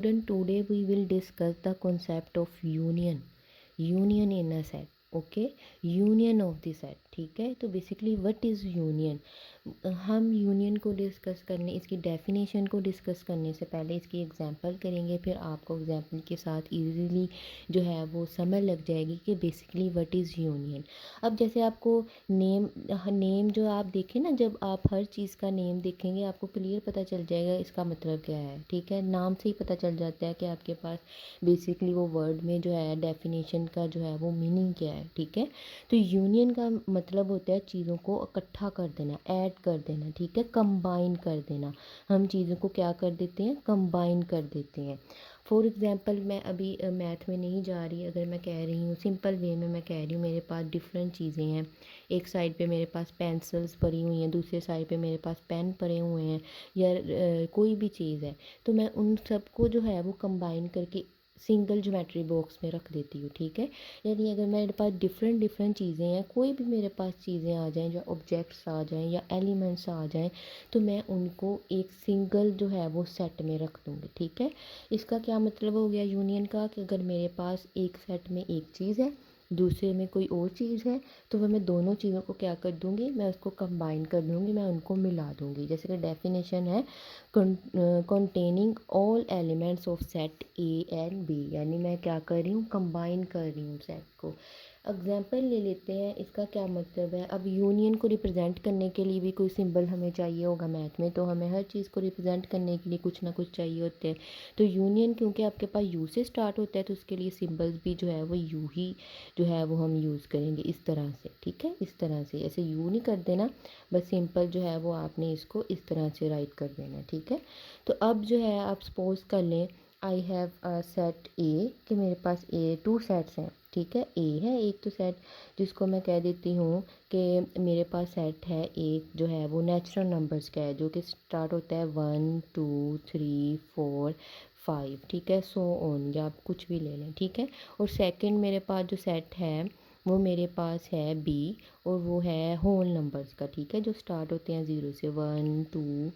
Then today we will discuss the concept of union in a set. Okay, union of the set. ठीक है, तो basically what is union. हम union को discuss करने, इसकी definition को डिस्कस करने से पहले इसकी एग्जांपल करेंगे, फिर आपको एग्जांपल के साथ इजीली जो है वो समझ लग जाएगी कि बेसिकली व्हाट इज़ यूनियन। अब जैसे आपको नेम जो आप देखें ना, जब आप हर चीज़ का नेम देखेंगे आपको क्लियर पता चल जाएगा इसका मतलब क्या है। ठीक है, नाम से ही पता चल जाता है कि आपके पास बेसिकली वो वर्ड में जो है डेफिनेशन का जो है वो मीनिंग क्या है। ठीक है, तो यूनियन का मतलब होता है चीज़ों को इकट्ठा कर देना, ऐड कर देना। ठीक है, कंबाइन कर देना। हम चीज़ों को क्या कर देते हैं, कंबाइन कर देते हैं। फॉर एग्ज़ाम्पल मैं अभी मैथ में नहीं जा रही, अगर मैं कह रही हूँ सिंपल वे में, मैं कह रही हूँ मेरे पास डिफरेंट चीज़ें हैं। एक साइड पे मेरे पास पेंसिल्स पड़ी हुई हैं, दूसरे साइड पे मेरे पास पेन पड़े हुए हैं, या कोई भी चीज़ है, तो मैं उन सबको जो है वो कंबाइन करके सिंगल ज्योमेट्री बॉक्स में रख देती हूँ। ठीक है, यानी अगर मेरे पास डिफरेंट डिफरेंट चीज़ें हैं, कोई भी मेरे पास चीज़ें आ जाएं, या ऑब्जेक्ट्स आ जाएं या एलिमेंट्स आ जाएं, तो मैं उनको एक सिंगल जो है वो सेट में रख दूँगी। ठीक है, इसका क्या मतलब हो गया यूनियन का, कि अगर मेरे पास एक सेट में एक चीज़ है, दूसरे में कोई और चीज़ है, तो वह मैं दोनों चीज़ों को क्या कर दूँगी, मैं उसको कंबाइन कर दूँगी, मैं उनको मिला दूँगी। जैसे कि डेफिनेशन है containing all elements of set A and B, यानी मैं क्या कर रही हूँ, कंबाइन कर रही हूँ सेट को। एग्जाम्पल ले लेते हैं, इसका क्या मतलब है। अब यूनियन को रिप्रेजेंट करने के लिए भी कोई सिंबल हमें चाहिए होगा मैथ में, तो हमें हर चीज़ को रिप्रेजेंट करने के लिए कुछ ना कुछ चाहिए होते हैं। तो यूनियन क्योंकि आपके पास यू से स्टार्ट होता है, तो उसके लिए सिंबल्स भी जो है वो यू ही जो है वो हम यूज़ करेंगे इस तरह से। ठीक है, इस तरह से, ऐसे यू नहीं कर देना, बस सिंपल जो है वो आपने इसको इस तरह से राइट कर देना। ठीक है, तो अब जो है आप सपोज कर लें आई हैव अ सेट ए, कि मेरे पास ए टू सेट्स हैं। ठीक है, ए है एक तो सेट, जिसको मैं कह देती हूँ कि मेरे पास सेट है एक जो है वो नेचुरल नंबर्स का है, जो कि स्टार्ट होता है 1 2 3 4 5। ठीक है, सो ऑन, या आप कुछ भी ले लें। ठीक है, और सेकंड मेरे पास जो सेट है वो मेरे पास है बी, और वो है होल नंबर्स का। ठीक है, जो स्टार्ट होते हैं ज़ीरो से, 1 2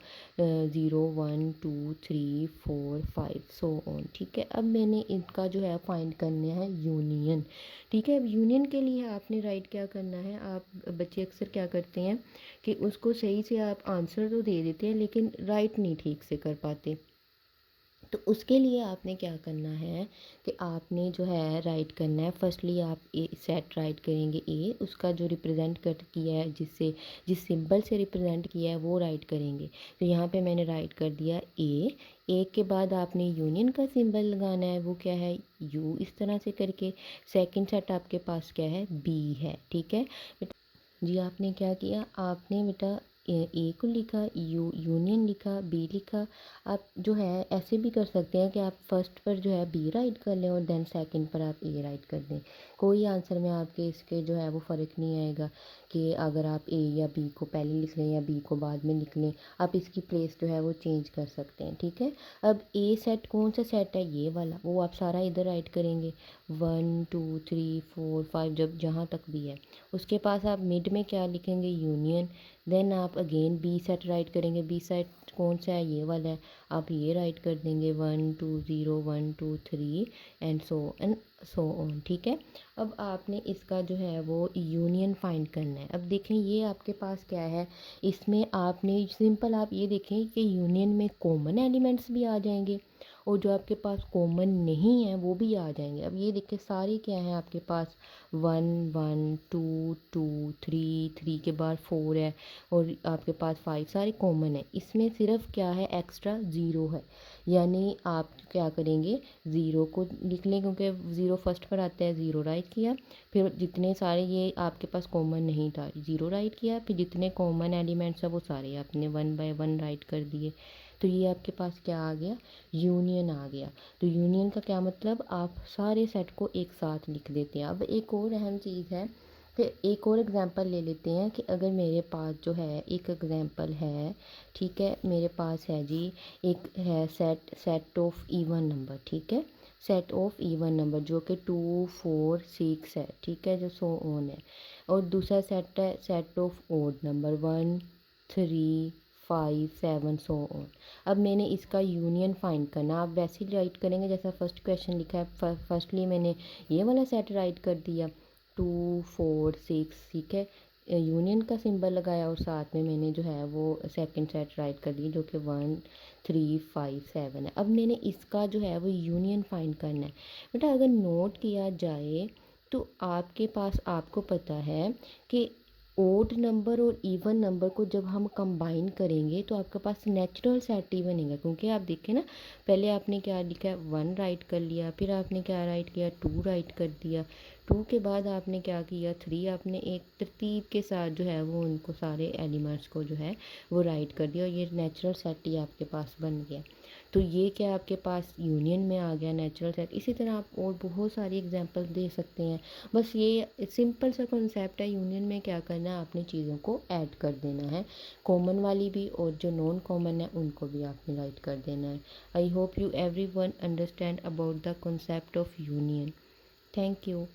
ज़ीरो 1 2 3 4 5 सो ऑन। ठीक है, अब मैंने इनका जो है फाइंड करना है यूनियन। ठीक है, अब यूनियन के लिए आपने राइट क्या करना है, आप बच्चे अक्सर क्या करते हैं कि उसको सही से आप आंसर तो दे देते हैं लेकिन राइट नहीं ठीक से कर पाते। तो उसके लिए आपने क्या करना है कि आपने जो है राइट करना है, फर्स्टली आप ए सेट राइट करेंगे, ए उसका जो रिप्रेजेंट कर किया है, जिससे जिस सिंबल से रिप्रेजेंट किया है वो राइट करेंगे। तो यहाँ पे मैंने राइट कर दिया ए के बाद आपने यूनियन का सिंबल लगाना है, वो क्या है, यू, इस तरह से करके। सेकंड सेट आपके पास क्या है, बी है। ठीक है जी, आपने क्या किया, आपने बेटा ए को लिखा, यूनियन लिखा, बी लिखा। आप जो है ऐसे भी कर सकते हैं कि आप फर्स्ट पर जो है बी राइट कर लें और देन सेकंड पर आप ए राइट कर दें। कोई आंसर में आपके इसके जो है वो फ़र्क नहीं आएगा कि अगर आप ए या बी को पहले लिख लें या बी को बाद में लिख लें, आप इसकी प्लेस जो है वो चेंज कर सकते हैं। ठीक है, अब ए सेट कौन सा सेट है, ये वाला, वो आप सारा इधर राइट करेंगे, 1 2 3 4 5 जब जहाँ तक भी है। उसके पास आप मिड में क्या लिखेंगे, यूनियन। देन आप अगेन बी सेट राइट करेंगे, बी सेट कौन सा है, ये वाला है, आप ये राइट कर देंगे, 1 2 0 1 2 3 एंड सो ऑन। ठीक है, अब आपने इसका जो है वो यूनियन फाइंड करना है। अब देखें ये आपके पास क्या है, इसमें आपने सिंपल आप ये देखें कि यूनियन में कॉमन एलिमेंट्स भी आ जाएंगे, और जो आपके पास कॉमन नहीं है वो भी आ जाएंगे। अब ये देखिए सारे क्या हैं आपके पास, 1 1 2 2 3 3 के बाद 4 है, और आपके पास 5, सारे कॉमन है। इसमें सिर्फ क्या है, एक्स्ट्रा ज़ीरो है, यानी आप क्या करेंगे, ज़ीरो को लिख लें, क्योंकि ज़ीरो फर्स्ट पर आता है, ज़ीरो राइट किया। फिर जितने सारे ये आपके पास कॉमन नहीं था, ज़ीरो राइट किया, फिर जितने कॉमन एलिमेंट्स हैं वो सारे आपने 1 बाय 1 राइट कर दिए। तो ये आपके पास क्या आ गया, यूनियन आ गया। तो यूनियन का क्या मतलब, आप सारे सेट को एक साथ लिख देते हैं। अब एक और अहम चीज़ है, फिर एक और एग्जांपल ले लेते हैं कि अगर मेरे पास जो है एक एग्जांपल है। ठीक है, मेरे पास है जी, एक है सेट ऑफ इवन नंबर। ठीक है, सेट ऑफ इवन नंबर जो कि 2 4 6 है। ठीक है, जो सो ऑन है। और दूसरा सेट है set of odd number 1 3 5 7 so on. अब मैंने इसका यूनियन फाइंड करना, आप वैसे ही राइट करेंगे जैसा फर्स्ट क्वेश्चन लिखा है। फर्स्टली मैंने ये वाला सेट राइट कर दिया 2 4 6, ठीक है, यूनियन का सिंबल लगाया और साथ में मैंने जो है वो सेकंड सेट राइट कर दी जो कि 1 3 5 7 है। अब मैंने इसका जो है वो यूनियन फाइंड करना है। बेटा अगर नोट किया जाए तो आपके पास, आपको पता है कि ओड नंबर और इवन नंबर को जब हम कंबाइन करेंगे तो आपके पास नेचुरल सेट ही बनेगा। क्योंकि आप देखें ना, पहले आपने क्या लिखा है 1 राइट कर लिया, फिर आपने क्या राइट किया 2 राइट कर दिया, 2 के बाद आपने क्या किया 3, आपने एक तरतीब के साथ जो है वो उनको सारे एलिमेंट्स को जो है वो राइट कर दिया और ये नेचुरल सेट ही आपके पास बन गया। तो ये क्या आपके पास यूनियन में आ गया नेचुरल सेट। इसी तरह आप और बहुत सारी एग्जांपल दे सकते हैं। बस ये सिंपल सा कॉन्सेप्ट है, यूनियन में क्या करना है, आपने चीज़ों को ऐड कर देना है, कॉमन वाली भी और जो नॉन कॉमन है उनको भी आपने राइट कर देना है। I hope you everyone understand about the concept of union. Thank you.